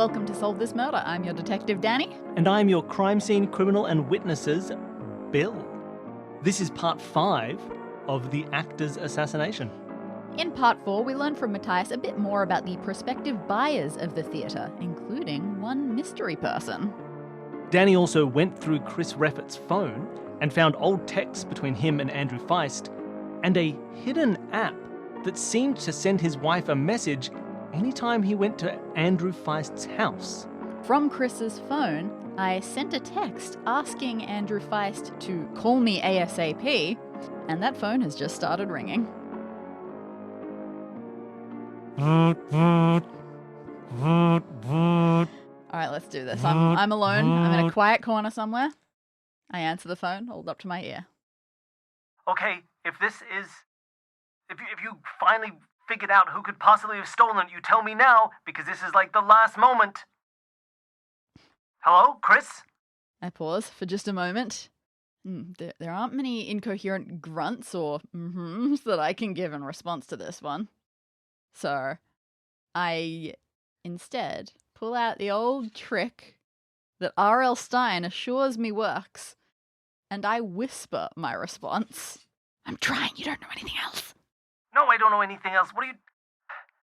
Welcome to Solve This Murder. I'm your detective, Dani. And I'm your crime scene criminal and witnesses, Bill. This is part 5 of the actor's assassination. In part 4, we learned from Matthias a bit more about the prospective buyers of the theatre, including one mystery person. Dani also went through Chris Reffitt's phone and found old texts between him and Andrew Feist, and a hidden app that seemed to send his wife a message anytime he went to Andrew Feist's house. From Chris's phone, I sent a text asking Andrew Feist to call me ASAP, and that phone has just started ringing. Alright, let's do this. I'm alone. I'm in a quiet corner somewhere. I answer the phone, hold up to my ear. Okay, if you finally figured out who could possibly have stolen it, you tell me now, because this is like the last moment. Hello, Chris? I pause for just a moment. There aren't many incoherent grunts or that I can give in response to this one. So, I instead pull out the old trick that R.L. Stine assures me works, and I whisper my response. I'm trying, you don't know anything else. No, I don't know anything else. What are you...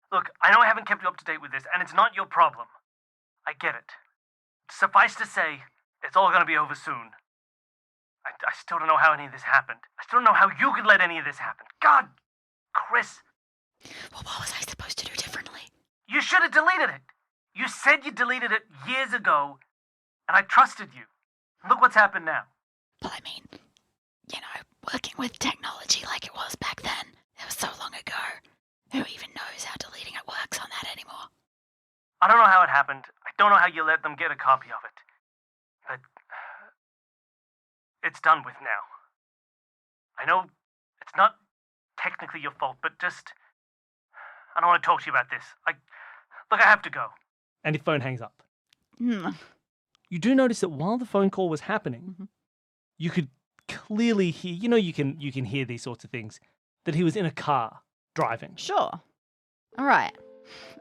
Look, I know I haven't kept you up to date with this, and it's not your problem. I get it. Suffice to say, it's all gonna be over soon. I still don't know how any of this happened. I still don't know how you could let any of this happen. God, Chris. Well, what was I supposed to do differently? You should have deleted it. You said you deleted it years ago, and I trusted you. Look what's happened now. Well, I mean, working with technology like it was back then, it was so long ago. Who even knows how deleting it works on that anymore? I don't know how it happened. I don't know how you let them get a copy of it. But it's done with now. I know it's not technically your fault, but just... I don't want to talk to you about this. Look, I have to go. And his phone hangs up. You do notice that while the phone call was happening, you could clearly hear, you can hear these sorts of things, that he was in a car driving. Sure. All right.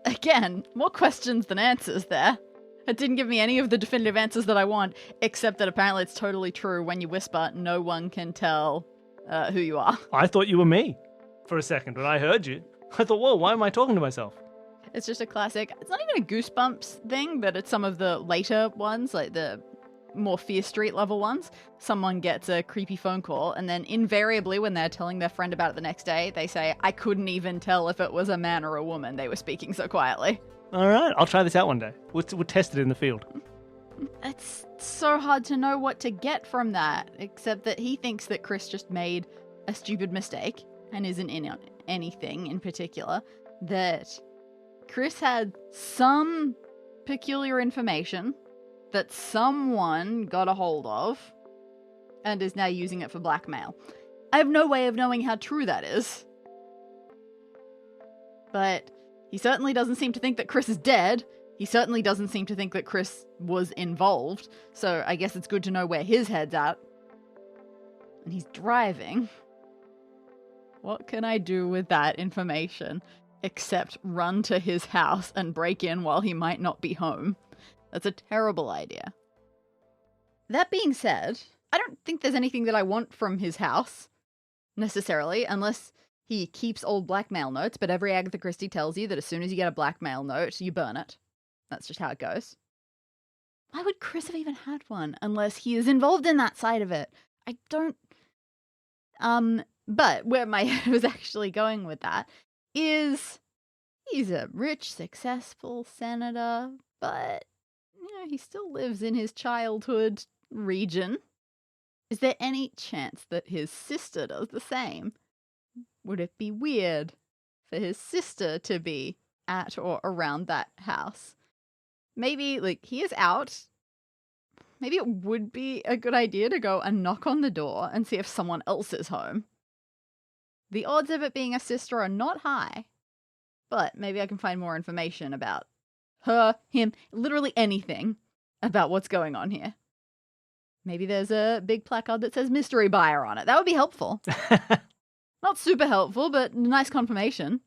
Again, more questions than answers there. It didn't give me any of the definitive answers that I want, except that apparently it's totally true. When you whisper, no one can tell who you are. I thought you were me for a second when I heard you. I thought, whoa, why am I talking to myself? It's just a classic. It's not even a Goosebumps thing, but it's some of the later ones, like the more Fear Street level ones. Someone gets a creepy phone call, and then invariably when they're telling their friend about it the next day, they say, I couldn't even tell if it was a man or a woman. They were speaking so quietly. All right, I'll try this out one day. We'll test it in the field. It's so hard to know what to get from that, except that he thinks that Chris just made a stupid mistake and isn't in anything in particular, that Chris had some peculiar information that someone got a hold of and is now using it for blackmail. I have no way of knowing how true that is. But he certainly doesn't seem to think that Chris is dead. He certainly doesn't seem to think that Chris was involved. So I guess it's good to know where his head's at. And he's driving. What can I do with that information except run to his house and break in while he might not be home? That's a terrible idea. That being said, I don't think there's anything that I want from his house, necessarily, unless he keeps old blackmail notes, but every Agatha Christie tells you that as soon as you get a blackmail note, you burn it. That's just how it goes. Why would Chris have even had one, unless he is involved in that side of it? I don't... But where my head was actually going with that is he's a rich, successful senator, but he still lives in his childhood region. Is there any chance that his sister does the same? Would it be weird for his sister to be at or around that house? Maybe, he is out. Maybe it would be a good idea to go and knock on the door and see if someone else is home. The odds of it being a sister are not high, but maybe I can find more information about her, him, literally anything about what's going on here. Maybe there's a big placard that says mystery buyer on it. That would be helpful. Not super helpful, but nice confirmation.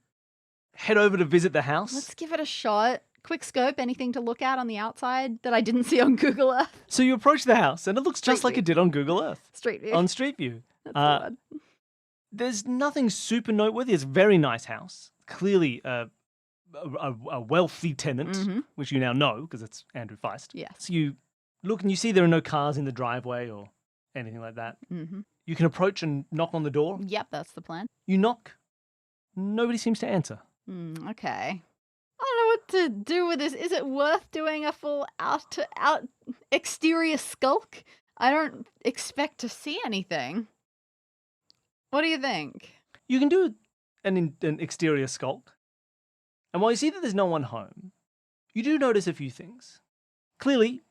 Head over to visit the house. Let's give it a shot. quick scope, anything to look at on the outside that I didn't see on Google Earth? So you approach the house, and it looks just Street like view. it did on Google Earth. Street view. On Street View. That's the word. There's nothing super noteworthy. It's a very nice house. Clearly a wealthy tenant, which you now know because it's Andrew Feist. Yes. So you look and you see there are no cars in the driveway or anything like that. Mm-hmm. You can approach and knock on the door. Yep, that's the plan. You knock. Nobody seems to answer. Okay. I don't know what to do with this. Is it worth doing a full out exterior skulk? I don't expect to see anything. What do you think? You can do an exterior skulk. And while you see that there's no one home, you do notice a few things. Clearly,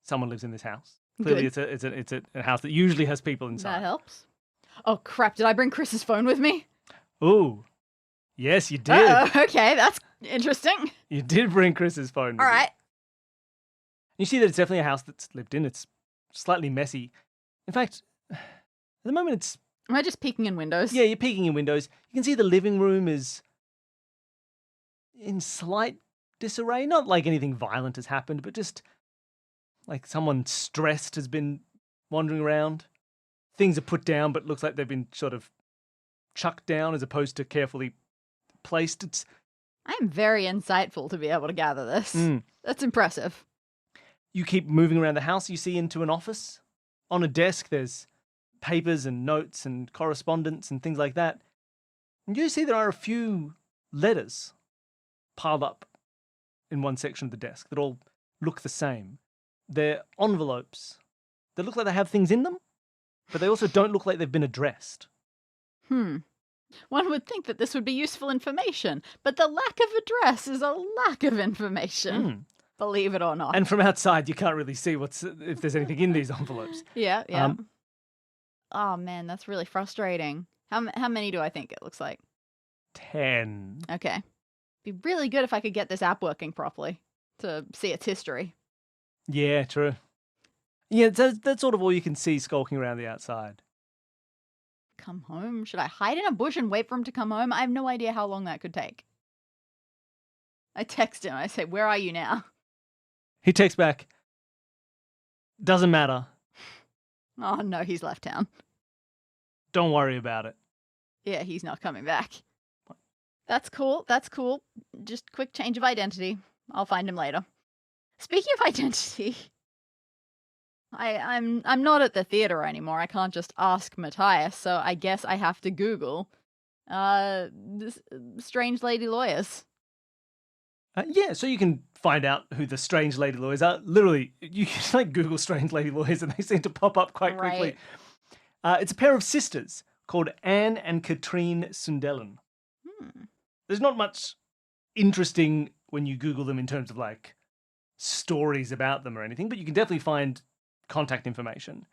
someone lives in this house. Clearly, Good. it's a house that usually has people inside. That helps. Oh, crap. Did I bring Chris's phone with me? Ooh. Yes, you did. Okay, that's interesting. You did bring Chris's phone. All right. You see that it's definitely a house that's lived in. It's slightly messy. In fact, at the moment it's... Am I just peeking in windows? Yeah, you're peeking in windows. You can see the living room is in slight disarray. Not like anything violent has happened, but just like someone stressed has been wandering around. Things are put down, but looks like they've been sort of chucked down as opposed to carefully placed. It's... I am very insightful to be able to gather this. That's impressive. You keep moving around the house. You see into an office. On a desk, there's papers and notes and correspondence and things like that. And you see there are a few letters piled up in one section of the desk that all look the same. They're envelopes. They look like they have things in them, but they also don't look like they've been addressed. One would think that this would be useful information, but the lack of address is a lack of information. Believe it or not. And from outside, you can't really see if there's anything in these envelopes. Yeah. Oh, man, that's really frustrating. How many do I think it looks like? 10. Okay. Be really good if I could get this app working properly to see its history. Yeah, true. Yeah, that's sort of all you can see skulking around the outside. Come home? Should I hide in a bush and wait for him to come home? I have no idea how long that could take. I text him. I say, "Where are you now?" He texts back, "Doesn't matter. Oh, no, he's left town. Don't worry about it." Yeah, he's not coming back. That's cool. That's cool. Just quick change of identity. I'll find him later. Speaking of identity, I'm not at the theater anymore. I can't just ask Matthias, so I guess I have to Google this strange lady lawyers. Yeah, so you can find out who the strange lady lawyers are. Literally, you can like Google strange lady lawyers and they seem to pop up quite quickly. It's a pair of sisters called Anne and Katrine Sunderland. There's not much interesting when you Google them in terms of like stories about them or anything, but you can definitely find contact information.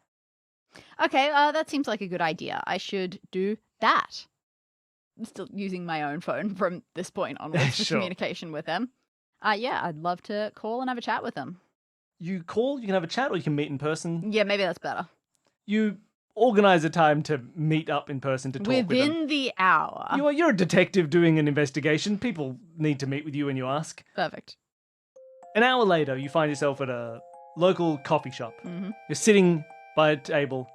Okay, that seems like a good idea. I should do that. I'm still using my own phone from this point onwards for communication with them. Yeah, I'd love to call and have a chat with them. You call, you can have a chat, or you can meet in person. Yeah, maybe that's better. You organise a time to meet up in person to talk with them. Within the hour. You're a detective doing an investigation. People need to meet with you when you ask. Perfect. An hour later, you find yourself at a local coffee shop. Mm-hmm. You're sitting by a table,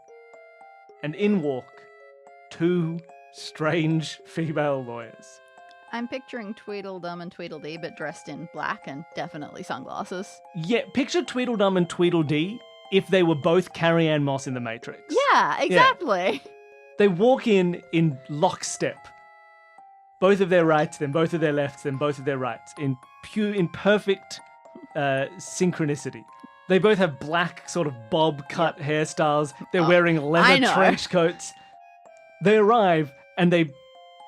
and in walk two strange female lawyers. I'm picturing Tweedledum and Tweedledee, but dressed in black and definitely sunglasses. Yeah, picture Tweedledum and Tweedledee if they were both Carrie-Anne Moss in The Matrix. Yeah, exactly. Yeah. They walk in lockstep. Both of their rights, then both of their lefts, then both of their rights, in perfect synchronicity. They both have black sort of bob cut hairstyles. They're wearing leather trench coats. They arrive and they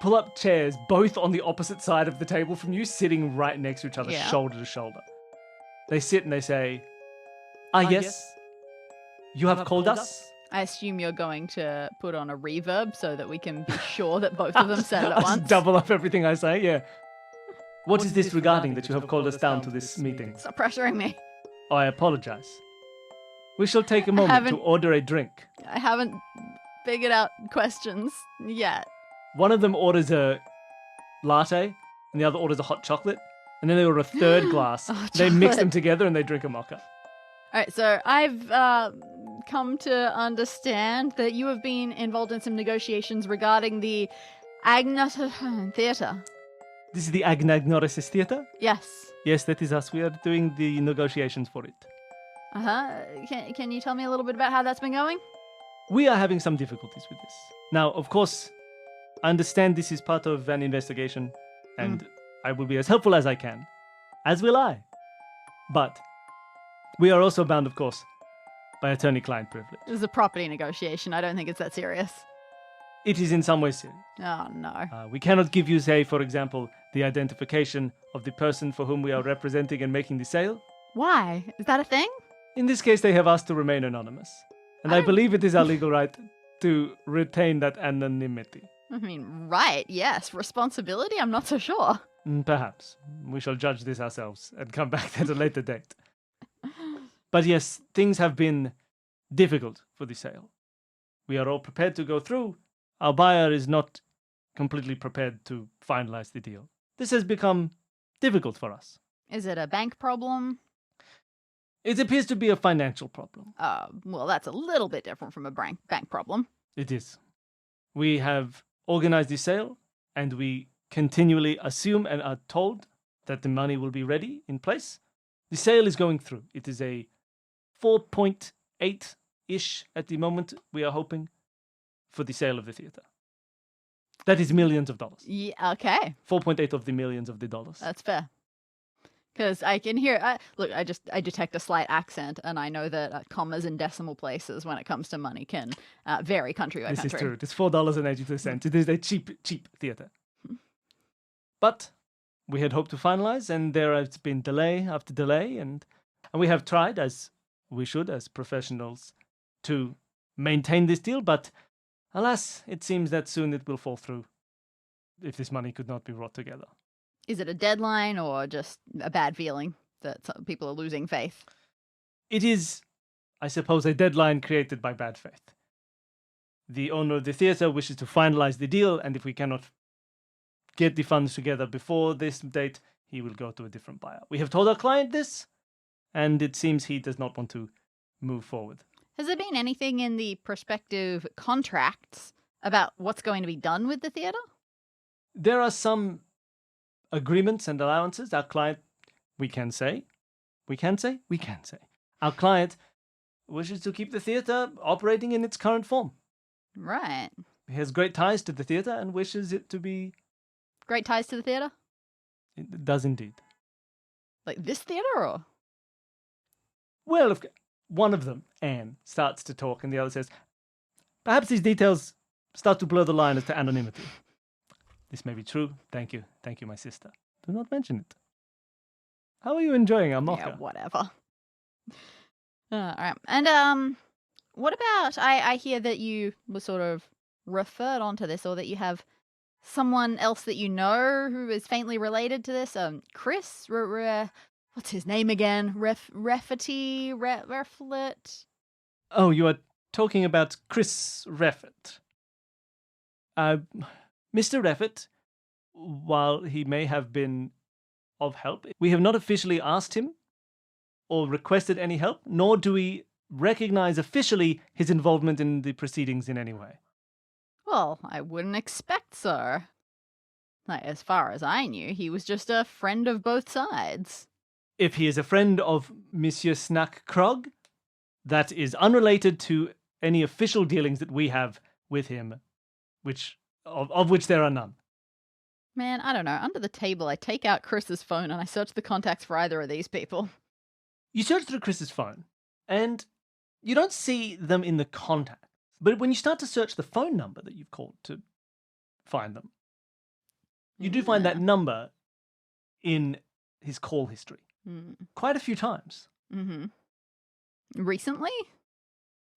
pull up chairs, both on the opposite side of the table from you, sitting right next to each other, shoulder to shoulder. They sit and they say, yes, you have called us? I assume you're going to put on a reverb so that we can be sure that both of them said it at I'll once. just double up everything I say, yeah. What is this regarding that you have called us down to this meeting? Stop pressuring me. Oh, I apologize. We shall take a moment to order a drink. I haven't figured out questions yet. One of them orders a latte and the other orders a hot chocolate. And then they order a third glass. Oh, They mix chocolate. them together and they drink a mocha. All right, so I've come to understand that you have been involved in some negotiations regarding the Agnaton Theatre. This is the Agnagnoresis Theatre? Yes. Yes, that is us. We are doing the negotiations for it. Can you tell me a little bit about how that's been going? We are having some difficulties with this. Now, of course, I understand this is part of an investigation, and I will be as helpful as I can, as will I. But we are also bound, of course, by attorney-client privilege. This is a property negotiation. I don't think it's that serious. It is in some ways serious. Oh, no. We cannot give you, say, for example, the identification of the person for whom we are representing and making the sale. Why? Is that a thing? In this case, they have asked to remain anonymous. And I believe it is our legal right to retain that anonymity. I mean, right, yes. Responsibility? I'm not so sure. Perhaps. We shall judge this ourselves and come back at a later date. But yes, things have been difficult for the sale. We are all prepared to go through. Our buyer is not completely prepared to finalize the deal. This has become difficult for us. Is it a bank problem? It appears to be a financial problem. Well, that's a little bit different from a bank problem. It is. We have organized the sale, and we continually assume and are told that the money will be ready in place. The sale is going through. It is a 4.8-ish at the moment, we are hoping, for the sale of the theater. That is millions of dollars. Yeah, okay. 4.8 of the millions of the dollars. That's fair. Because I can hear, I detect a slight accent, and I know that commas and decimal places when it comes to money can vary country by country. This is true. It is $4.82. It is a cheap theater. But we had hoped to finalize, and there has been delay after delay, and we have tried, as we should, as professionals, to maintain this deal, but alas, it seems that soon it will fall through if this money could not be brought together. Is it a deadline or just a bad feeling that some people are losing faith? It is, I suppose, a deadline created by bad faith. The owner of the theatre wishes to finalize the deal, and if we cannot get the funds together before this date, he will go to a different buyer. We have told our client this, and it seems he does not want to move forward. Has there been anything in the prospective contracts about what's going to be done with the theatre? There are some agreements and allowances. Our client, we can say, our client wishes to keep the theatre operating in its current form. Right. He has great ties to the theatre and wishes it to be... Great ties to the theatre? It does indeed. Like this theatre or? Well, one of them, Anne, starts to talk and the other says, perhaps these details start to blur the line as to anonymity. This may be true. Thank you, my sister. Do not mention it. How are you enjoying our mocha? Yeah, whatever. All right. And what about, I hear that you were sort of referred onto this, or that you have someone else that you know who is faintly related to this. Chris, what's his name again? Reflet? Oh, you are talking about Chris Reffett. Mr. Reffett, while he may have been of help, we have not officially asked him or requested any help, nor do we recognize officially his involvement in the proceedings in any way. Well, I wouldn't expect so. Like, as far as I knew, he was just a friend of both sides. If he is a friend of Monsieur Snack Krog, that is unrelated to any official dealings that we have with him, of which there are none. Man, I don't know. Under the table, I take out Chris's phone and I search the contacts for either of these people. You search through Chris's phone, and you don't see them in the contacts. But when you start to search the phone number that you've called to find them, you do find that number in his call history. Quite a few times. Mm-hmm. Recently?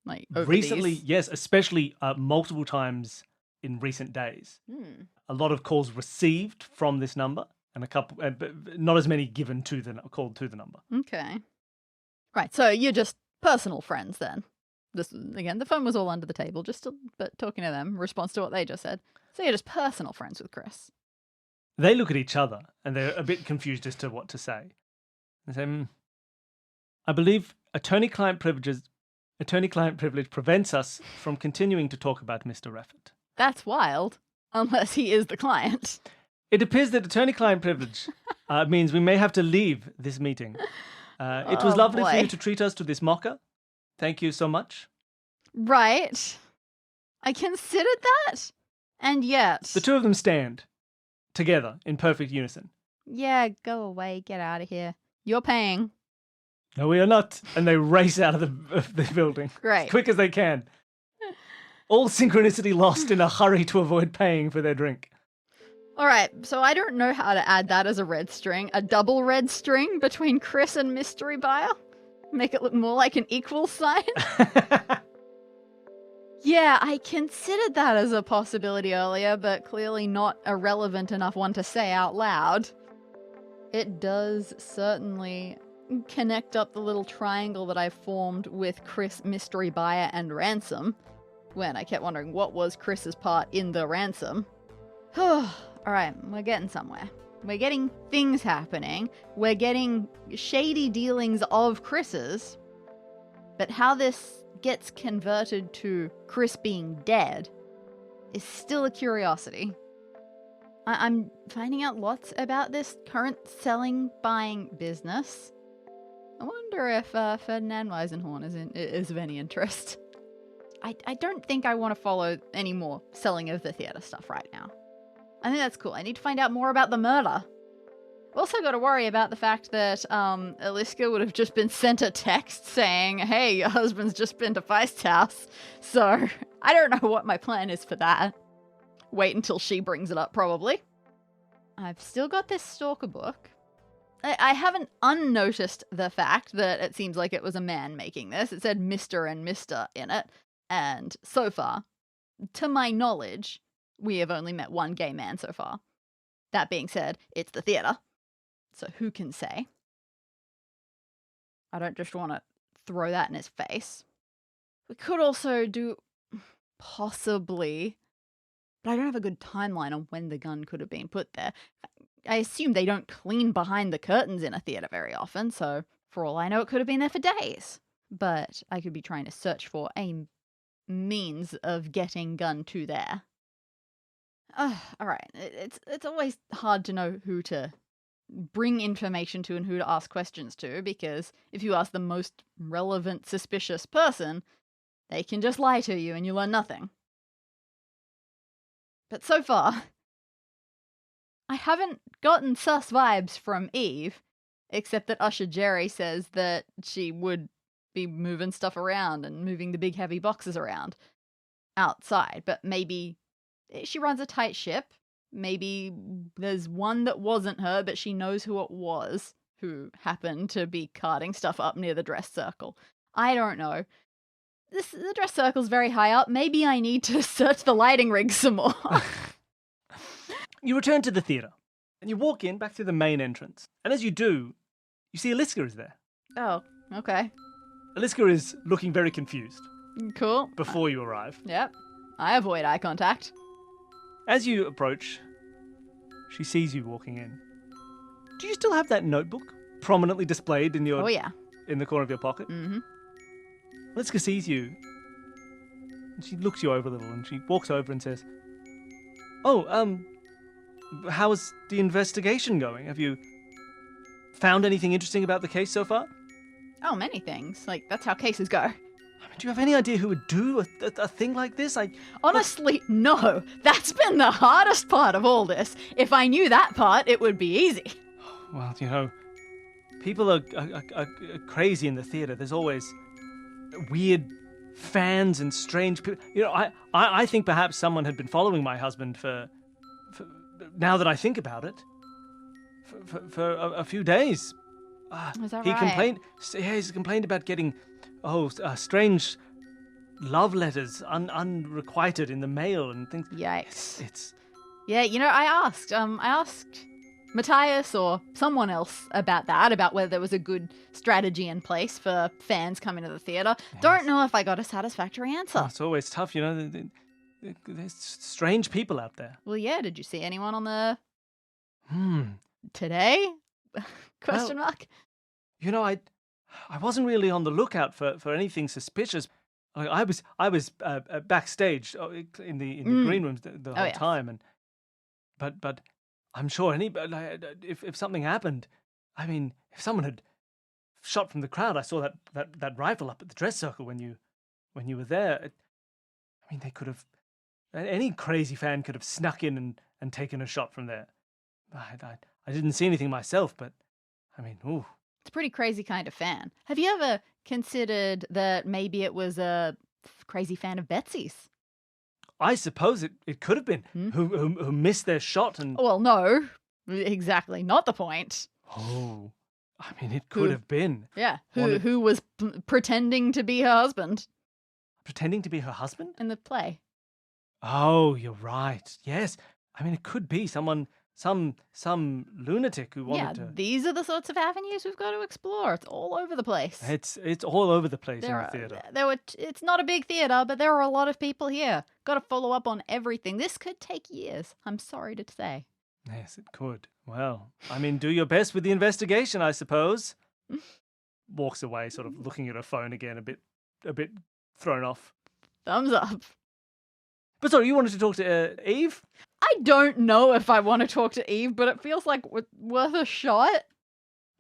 Like, over recently, these? Yes, especially multiple times in recent days. A lot of calls received from this number, and a couple, but not as many given to called to the number. Okay. Right, so you're just personal friends then. This, again, the phone was all under the table, but talking to them, response to what they just said. So you're just personal friends with Chris. They look at each other, and they're a bit confused as to what to say. They say, I believe attorney-client privilege prevents us from continuing to talk about Mr. Reffett. That's wild, unless he is the client. It appears that attorney-client privilege means we may have to leave this meeting. It was lovely for you to treat us to this mocha. Thank you so much. Right. I considered that, and yet... The two of them stand together in perfect unison. Yeah, go away, get out of here. You're paying. No, we are not. And they race out of the building. Great. As quick as they can. All synchronicity lost in a hurry to avoid paying for their drink. All right, so I don't know how to add that as a red string. A double red string between Chris and Mystery Buyer? Make it look more like an equal sign? Yeah, I considered that as a possibility earlier, but clearly not a relevant enough one to say out loud. It does certainly connect up the little triangle that I formed with Chris, Mystery Buyer, and Ransom, when I kept wondering what was Chris's part in the ransom. Alright, we're getting somewhere. We're getting things happening. We're getting shady dealings of Chris's. But how this gets converted to Chris being dead is still a curiosity. I'm finding out lots about this current selling, buying business. I wonder if Ferdinand Weisenhorn is of any interest. I don't think I want to follow any more selling of the theatre stuff right now. I think that's cool. I need to find out more about the murder. Also got to worry about the fact that Eliska would have just been sent a text saying, hey, your husband's just been to Feist's house. So I don't know what my plan is for that. Wait until she brings it up, probably. I've still got this stalker book. I haven't unnoticed the fact that it seems like it was a man making this. It said Mr. and Mr. in it. And so far, to my knowledge, we have only met one gay man so far. That being said, it's the theatre. So who can say? I don't just want to throw that in his face. We could also do... possibly... But I don't have a good timeline on when the gun could have been put there. I assume they don't clean behind the curtains in a theatre very often, so for all I know it could have been there for days. But I could be trying to search for a means of getting gun to there. Alright, it's always hard to know who to bring information to and who to ask questions to, because if you ask the most relevant, suspicious person, they can just lie to you and you learn nothing. But so far, I haven't gotten sus vibes from Eve, except that Usher Jerry says that she would be moving stuff around and moving the big heavy boxes around outside, but maybe she runs a tight ship. Maybe there's one that wasn't her, but she knows who it was who happened to be carting stuff up near the dress circle. I don't know. The dress circle's very high up. Maybe I need to search the lighting rig some more. You return to the theatre, and you walk in back through the main entrance. And as you do, you see Eliska is there. Oh, okay. Eliska is looking very confused. Cool. Before you arrive. Yep. I avoid eye contact. As you approach, she sees you walking in. Do you still have that notebook prominently displayed in your... Oh, yeah. In the corner of your pocket? Mm-hmm. Eliska sees you. And she looks you over a little and she walks over and says, Oh, how's the investigation going? Have you found anything interesting about the case so far? Oh, many things. Like, that's how cases go. Do you have any idea who would do a thing like this? Honestly, no. That's been the hardest part of all this. If I knew that part, it would be easy. Well, you know, people are crazy in the theatre. There's always weird fans and strange people. You know, I think perhaps someone had been following my husband for now that I think about it, for a few days. Is that he right? He's complained about getting strange love letters unrequited in the mail and things. Yikes. It's Yeah, you know, I asked Matthias or someone else about that, about whether there was a good strategy in place for fans coming to the theatre. Yes. Don't know if I got a satisfactory answer. Oh, it's always tough, you know. There's strange people out there. Well, yeah, did you see anyone on the Today? Question mark. You know, I wasn't really on the lookout for anything suspicious. I was backstage in the green rooms the whole yes. time, and but I'm sure if something happened, I mean, if someone had shot from the crowd, I saw that rifle up at the dress circle when you were there. I mean, they could have, any crazy fan could have snuck in and taken a shot from there. I didn't see anything myself, but I mean, ooh. It's a pretty crazy kind of fan. Have you ever considered that maybe it was a crazy fan of Betsy's? I suppose it could have been who missed their shot and. Well, no, exactly not the point. Oh, I mean, it could have been. Yeah, who was pretending to be her husband. Pretending to be her husband? In the play. Oh, you're right. Yes. I mean, it could be some lunatic who wanted to. Yeah, these are the sorts of avenues we've got to explore. It's all over the place. It's all over the place in the theatre. It's not a big theatre, but there are a lot of people here. Got to follow up on everything. This could take years, I'm sorry to say. Yes, it could. Well, I mean, do your best with the investigation, I suppose. Walks away, sort of looking at her phone again, a bit thrown off. Thumbs up. But sorry, you wanted to talk to Eve? I don't know if I want to talk to Eve, but it feels like worth a shot.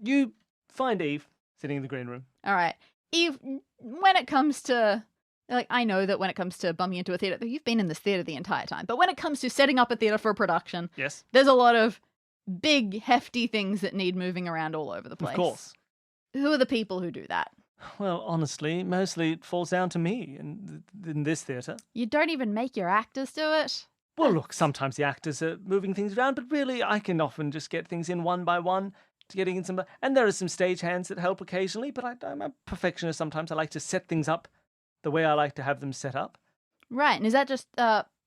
You find Eve sitting in the green room. All right. Eve, when it comes to, I know that when it comes to bumming into a theatre, you've been in this theatre the entire time, but when it comes to setting up a theatre for a production, yes, there's a lot of big, hefty things that need moving around all over the place. Of course. Who are the people who do that? Well, honestly, mostly it falls down to me in this theatre. You don't even make your actors do it? Well, look, sometimes the actors are moving things around, but really I can often just get things in one by one, getting in some. And there are some stagehands that help occasionally, but I'm a perfectionist sometimes. I like to set things up the way I like to have them set up. Right, and is that just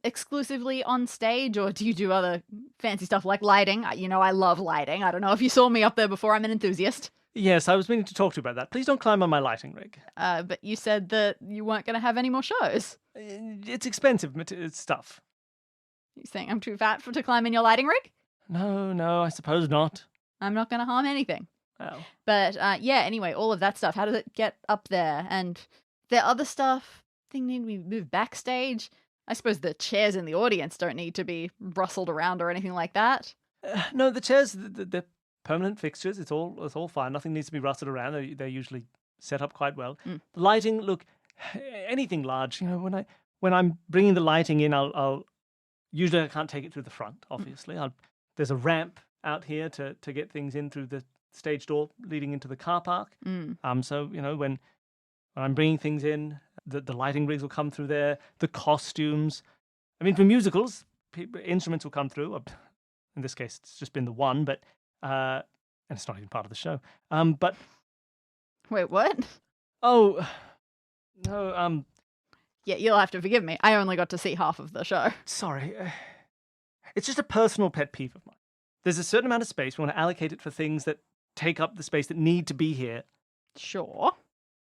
exclusively on stage, or do you do other fancy stuff like lighting? You know, I love lighting. I don't know if you saw me up there before. I'm an enthusiast. Yes, I was meaning to talk to you about that. Please don't climb on my lighting rig. But you said that you weren't going to have any more shows. It's expensive stuff. You saying I'm too fat to climb in your lighting rig? No, I suppose not. I'm not going to harm anything. Oh. But yeah, anyway, all of that stuff. How does it get up there? And the other stuff, thing need to be moved backstage. I suppose the chairs in the audience don't need to be rustled around or anything like that. No, the chairs, they're permanent fixtures. It's all fine. Nothing needs to be rustled around. They're usually set up quite well. The lighting, look, anything large. You know, when I'm bringing the lighting in, I'll usually I can't take it through the front. Obviously, there's a ramp out here to get things in through the stage door leading into the car park. So you know when I'm bringing things in, the lighting rigs will come through there. The costumes. I mean, for musicals, instruments will come through. In this case, it's just been the one, but and it's not even part of the show. But wait, what? Oh no. Yeah, you'll have to forgive me. I only got to see half of the show. Sorry. It's just a personal pet peeve of mine. There's a certain amount of space. We want to allocate it for things that take up the space that need to be here. Sure.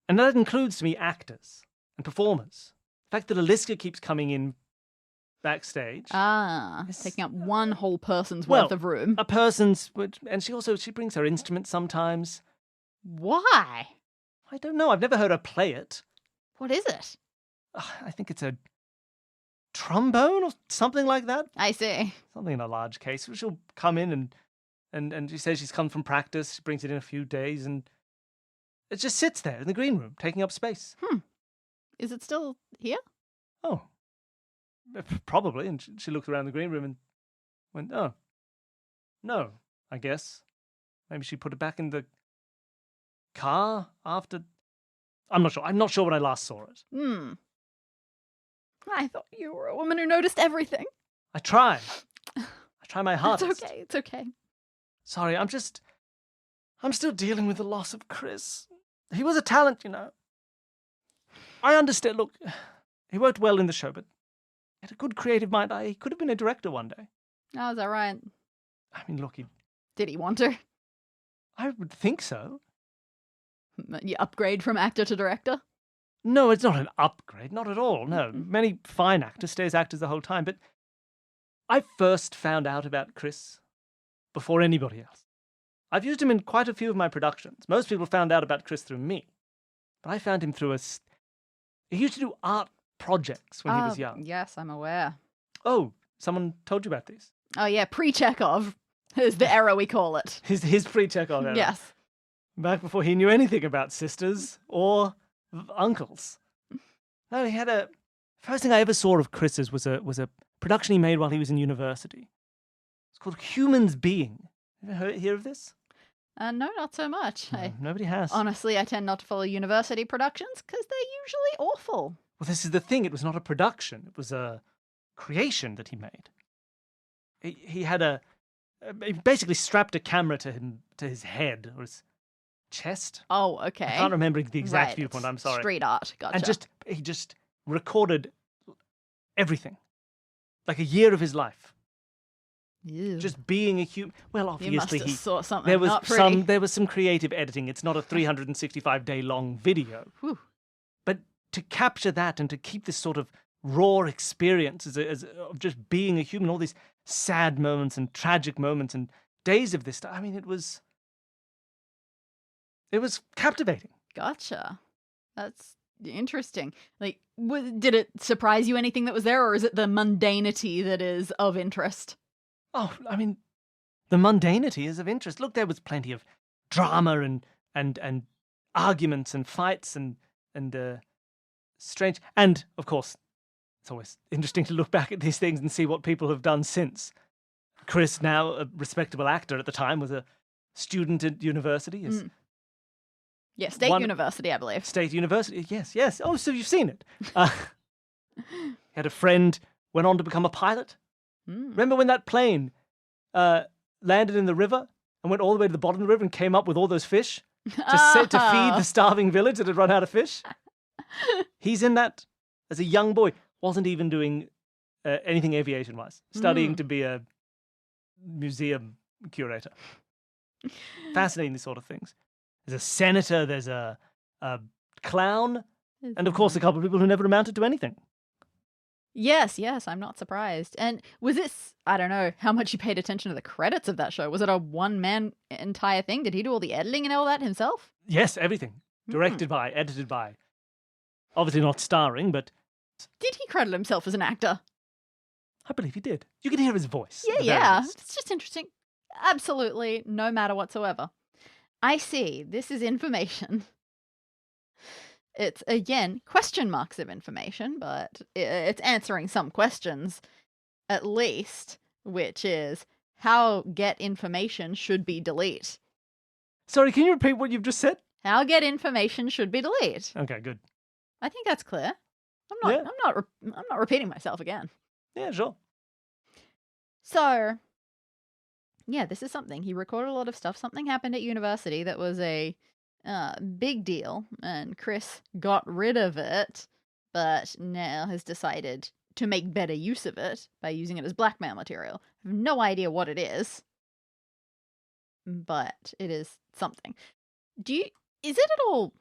And that includes, to me, actors and performers. The fact that Aliska keeps coming in backstage. It's taking up one whole person's worth of room. A person's, and she brings her instrument sometimes. Why? I don't know. I've never heard her play it. What is it? I think it's a trombone or something like that. I see. Something in a large case. She'll come in and she says she's come from practice. She brings it in a few days and it just sits there in the green room, taking up space. Is it still here? Oh, probably. And she looked around the green room and went, oh, no, I guess. Maybe she put it back in the car after. I'm not sure. I'm not sure when I last saw it. I thought you were a woman who noticed everything. I try. I try my hardest. It's okay. Sorry, I'm still dealing with the loss of Chris. He was a talent, you know. I understand. Look, he worked well in the show, but he had a good creative mind. He could have been a director one day. Oh, is that right? I mean, look, Did he want to? I would think so. You upgrade from actor to director? No, it's not an upgrade. Not at all, no. Many fine actors stay as actors the whole time, but I first found out about Chris before anybody else. I've used him in quite a few of my productions. Most people found out about Chris through me. But I found him through he used to do art projects when he was young. Yes, I'm aware. Oh, someone told you about these? Oh, yeah, pre-Chekhov is the era we call it. His pre-Chekhov era. Yes. Back before he knew anything about sisters or uncles. No, he had first thing I ever saw of Chris's was a production he made while he was in university. It's called Humans Being. Ever hear of this? No, not so much. No, nobody has. Honestly, I tend not to follow university productions because they're usually awful. Well, this is the thing. It was not a production. It was a creation that he made. He had he basically strapped a camera to his head or his chest. Oh, okay. I can't remember the exact Right. viewpoint. I'm sorry. Street art, gotcha. And he just recorded everything, like a year of his life. Ew. Just being a human. Well, You obviously must have saw something there was not pretty. there was some creative editing. It's not a 365-day long video, Whew. but to capture that and to keep this sort of raw experience of just being a human, all these sad moments and tragic moments and days of this stuff. I mean, it was captivating. Gotcha. That's interesting. Like, did it surprise you anything that was there, or is it the mundanity that is of interest? Oh, I mean, the mundanity is of interest. Look, there was plenty of drama and arguments and fights and strange. And, of course, it's always interesting to look back at these things and see what people have done since. Chris, now a respectable actor at the time, was a student at university. Yeah, State University, I believe. State University, yes. Oh, so you've seen it. Had a friend, went on to become a pilot. Remember when that plane landed in the river and went all the way to the bottom of the river and came up with all those fish to feed the starving village that had run out of fish? He's in that as a young boy. Wasn't even doing anything aviation-wise. Studying to be a museum curator. Fascinating, these sort of things. There's a senator, there's a clown, and of course a couple of people who never amounted to anything. Yes, I'm not surprised. And was this, I don't know how much you paid attention to the credits of that show. Was it a one-man entire thing? Did he do all the editing and all that himself? Yes, everything. Directed by, edited by. Obviously not starring, but... Did he credit himself as an actor? I believe he did. You can hear his voice. Yeah. It's just interesting. Absolutely no matter whatsoever. I see. This is information. It's, again, question marks of information, but it's answering some questions, at least, which is how get information should be delete. Sorry, can you repeat what you've just said? How get information should be delete. Okay, good. I think that's clear. I'm not repeating myself again. Yeah, sure. So, yeah, this is something. He recorded a lot of stuff. Something happened at university that was a big deal, and Chris got rid of it, but now has decided to make better use of it by using it as blackmail material. I have no idea what it is, but it is something. Is it at all...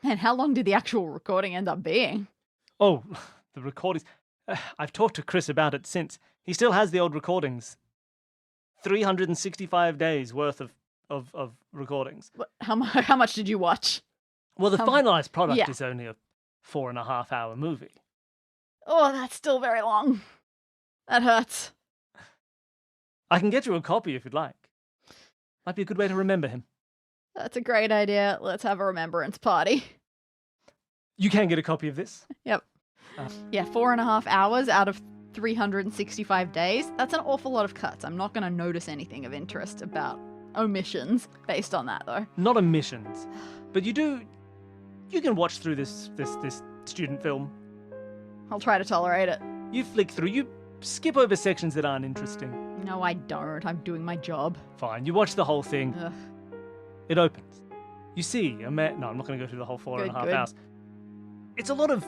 Man, how long did the actual recording end up being? Oh, the recordings. I've talked to Chris about it since. He still has the old recordings. 365 days worth of recordings. How much did you watch? Well, the finalized product is only a 4.5-hour movie. Oh, that's still very long. That hurts. I can get you a copy if you'd like. Might be a good way to remember him. That's a great idea. Let's have a remembrance party. You can get a copy of this. Yep. Yeah, 4.5 hours out of 365 days. That's an awful lot of cuts. I'm not going to notice anything of interest about omissions based on that, though. Not omissions, but you can watch through this student film. I'll try to tolerate it. You flick through, you skip over sections that aren't interesting. No, I don't. I'm doing my job. Fine, you watch the whole thing. Ugh. It opens. You see a man. No, I'm not going to go through the whole 4.5 hours. It's a lot of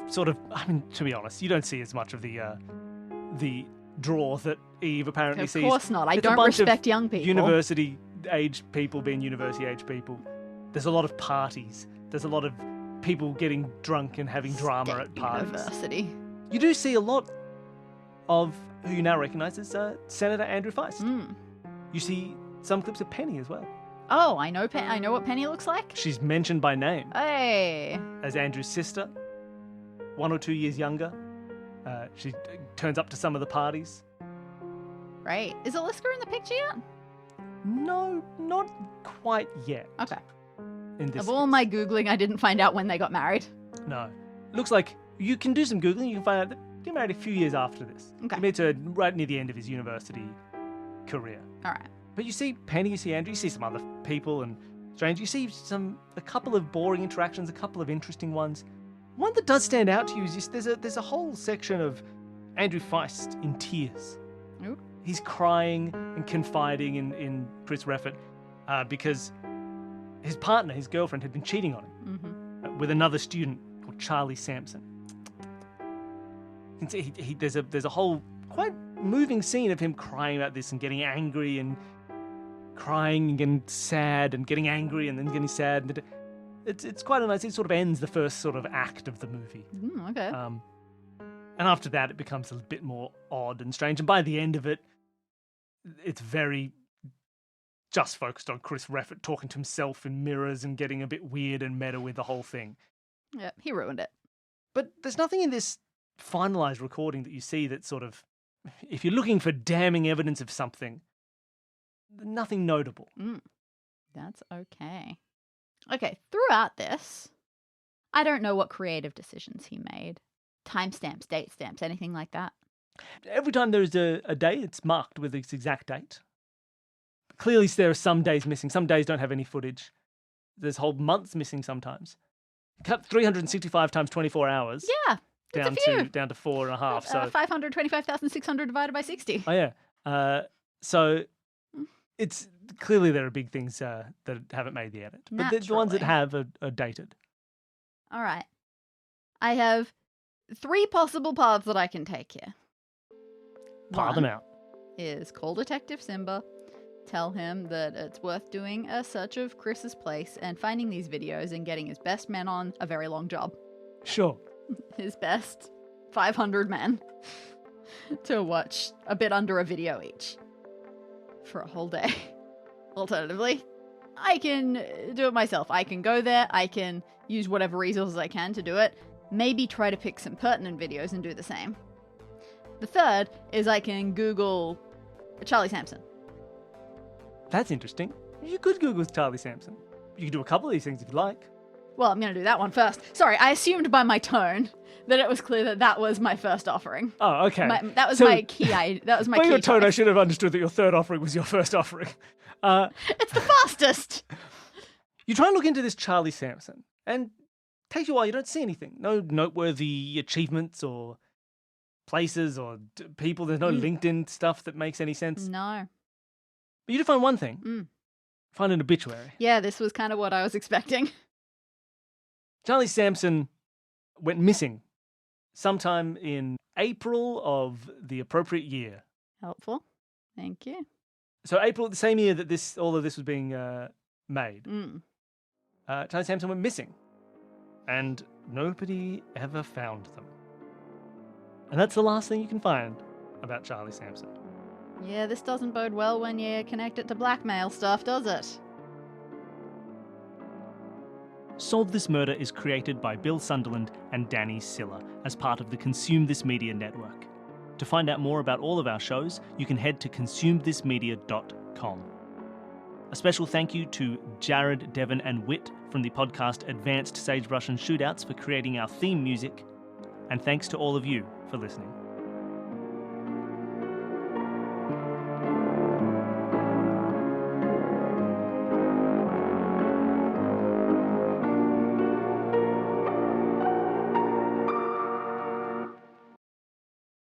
I mean, to be honest, you don't see as much of the draw that Eve apparently sees. Of course not. I It's a don't bunch of respect young people. University-aged people being university-aged people. There's a lot of parties. There's a lot of people getting drunk and having drama State at parties. University. You do see a lot of who you now recognise as Senator Andrew Feist. You see some clips of Penny as well. Oh, I know what Penny looks like. She's mentioned by name Hey. as Andrew's sister, 1 or 2 years younger. She turns up to some of the parties. Great. Is Aliska in the picture yet? No, not quite yet. Okay. In this Of all case. my Googling, I didn't find out when they got married. No. Looks like you can do some Googling. You can find out that he married a few years after this. Okay. He met her right near the end of his university career. All right. But you see Penny, you see Andrew, you see some other people and strange. You see a couple of boring interactions, a couple of interesting ones. One that does stand out to you is just, there's a whole section of Andrew Feist in tears. Ooh. He's crying and confiding in Chris Reffett because his partner, his girlfriend, had been cheating on him with another student called Charlie Sampson. And so there's a whole quite moving scene of him crying about this and getting angry and crying and getting sad and getting angry and then getting sad. And it's quite a nice. It sort of ends the first sort of act of the movie. Okay. And after that, it becomes a bit more odd and strange. And by the end of it, it's very just focused on Chris Reffett talking to himself in mirrors and getting a bit weird and meta with the whole thing. Yeah, he ruined it. But there's nothing in this finalized recording that you see that sort of, if you're looking for damning evidence of something, nothing notable. That's okay. Okay, throughout this, I don't know what creative decisions he made. Timestamps, date stamps, anything like that. Every time there's a day, it's marked with its exact date. Clearly, there are some days missing. Some days don't have any footage. There's whole months missing sometimes. Cut 365 times 24 hours. Yeah, down it's a few. to 4.5. So 525,600 divided by 60. Oh yeah. So it's clearly there are big things that haven't made the edit, but the ones that have are dated. All right. I have 3 possible paths that I can take here. Par them out. Is call Detective Simba, tell him that it's worth doing a search of Chris's place and finding these videos and getting his best men on a very long job. Sure. His best 500 men to watch a bit under a video each for a whole day. Alternatively, I can do it myself. I can go there, I can use whatever resources I can to do it, maybe try to pick some pertinent videos and do the same. The third is I can Google Charlie Sampson. That's interesting. You could Google Charlie Sampson. You could do a couple of these things if you like. Well, I'm going to do that one first. Sorry, I assumed by my tone that it was clear that that was my first offering. Oh, okay. That was my key. That was my by key. your tone, choice. I should have understood that your third offering was your first offering. It's the fastest. You try and look into this Charlie Sampson, and takes you a while. You don't see anything. No noteworthy achievements or places or people. There's no LinkedIn stuff that makes any sense. No. But you do find one thing. Find an obituary. Yeah, this was kind of what I was expecting. Charlie Sampson went missing sometime in April of the appropriate year. Helpful. Thank you. So April, the same year that all of this was being made, Charlie Sampson went missing, and nobody ever found them. And that's the last thing you can find about Charlie Sampson. Yeah, this doesn't bode well when you connect it to blackmail stuff, does it? Solve This Murder is created by Bill Sunderland and Dani Siller as part of the Consume This Media network. To find out more about all of our shows, you can head to consumethismedia.com. A special thank you to Jared, Devon and Whit from the podcast Advanced Sagebrush and Shootouts for creating our theme music. And thanks to all of you for listening.